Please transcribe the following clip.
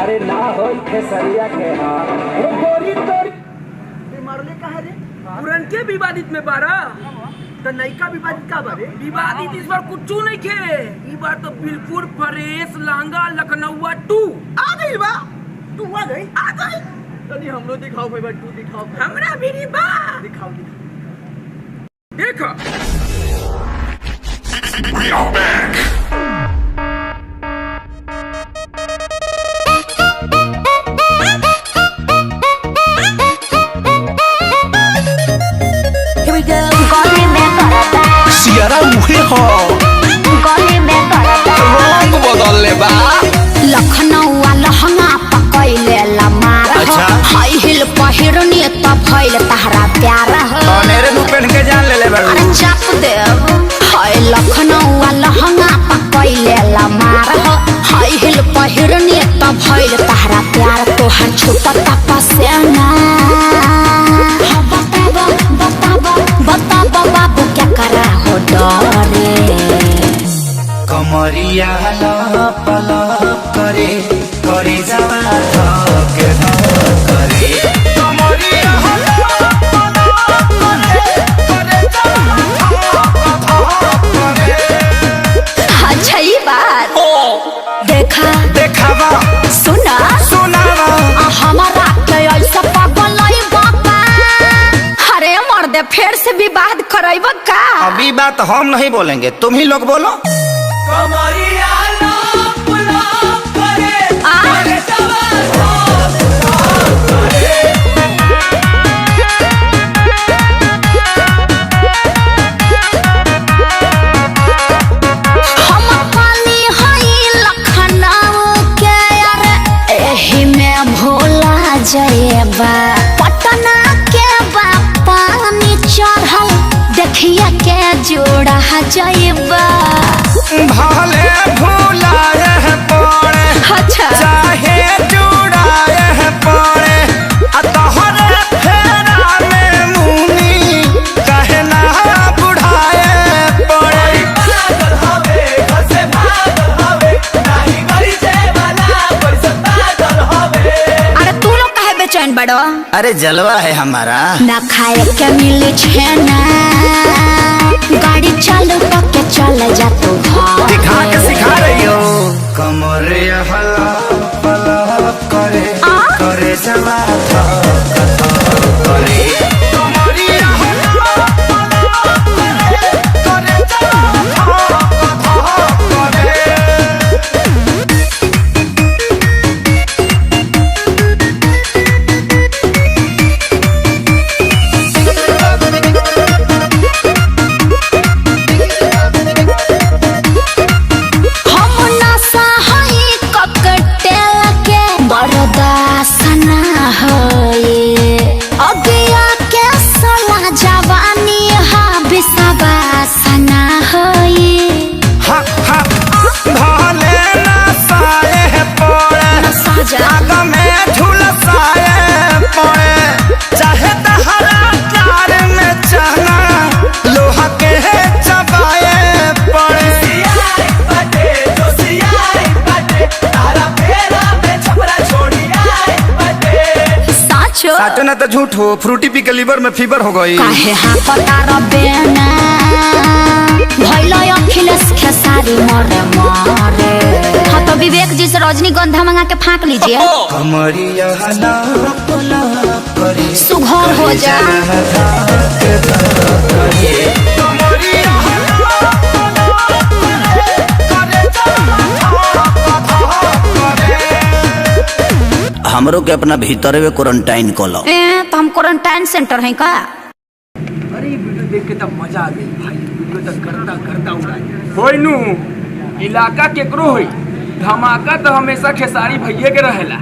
अरे ना हो खेसरिया के मरले कहा रे पुरन के विवादित में बारा तो नयका विवादित का बारे विवादित इस बार कुछ नहीं खे ई बार तो बिल्कुल फ्रेश लांगा लखनऊआ 2 आ गई बा तू आ गई तनी हमरो दिखाओ भाई बा 2 दिखाओ हमरा भी नी बा दिखाओ देखो We are back. Here we go. गली में करता सियारा उहे हो गली में करता रंग बदल ले बा लखनऊ लहंगा पकैले लमार अच्छा। हाई हिल पहिरनी त भइल तहरा प्यार हो मेरे मुंह पहन के जान ले ले बा अरे चाप दे हाय लखनऊ लहंगा पकैले लमार हो हाई हिल पहिरनी त भइल तहरा प्यार तोहर छुपत पसेना बताबो बाबू क्या करा हो डरे कमरिया लप लप करे करे जावा धक धक करे कमरिया लप लप करे करे जावा धक धक करे अच्छा ये बात देखा देखावा सुना सुनावा हमारा के ऐसा पागल नहीं बाबा अरे मर्दे फिर से विवाद करैब का अभी बात हम नहीं बोलेंगे तुम ही लोग बोलो कमरिया लप लप करे आ? करे जावा धक करे हम पाली हई लखनऊ के अरे एही में भोला जयबा पटना के पानी चढ़ल देखिया के जोड़ा जयबा भले भूलाए पड़े अच्छा चाहे जुड़ाए पड़े तोहरे फेरा में मुनी कहे ना बुढ़ाए पड़े पागल हवे घर से भागल हवे नाही गरी जे वाला पैसा पागल हवे अरे तू लोग काहे बेचैन बड़ो अरे जलवा है हमारा ना खाए के मिले छेना गाड़ी चालू करके चल जा तू घर दिखा के सिखा रही हो कमरे हला पला करे करे जवा धक धक करे कमरिया हला पला करे करे जवा धक धक करे हम नशा हई ककटेल के बरदासना होए अगिया के सला जवानी हा बिसवासना होए हा हा भले ना साए पड़े नशा जा आग में झुलसाए पड़े चाहे तहरा प्यार में चना लोहा के चबाए पड़े सियाई बाटे जो सियाई बाटे तारा फेरा में छपरा छोड़ी आई बाटे साचो साचो ना तो झूठ हो फ्रूटी पी के लीवर में फीवर हो गई काहे हाँ पता रबेना भइल अखिलेश खेसारी मरे मरे हाँ तो विवेक जी से रजनीगंधा मंगा के फाँक लीजिए कमरिया लप लप करे सुघर हो जा कमरिया लप लप करे करे धक धक करे हमरो के अपना भीतर में क्वारंटाइन कोलो तो हम क्वारंटाइन सेंटर है का अरे ये वीडियो देख के तब मजा आ गई भाई वीडियो तक करता करता उड़ाई होई नु इलाका केकरो होई धमाका तो हमेशा खेसारी भैये के रहेला।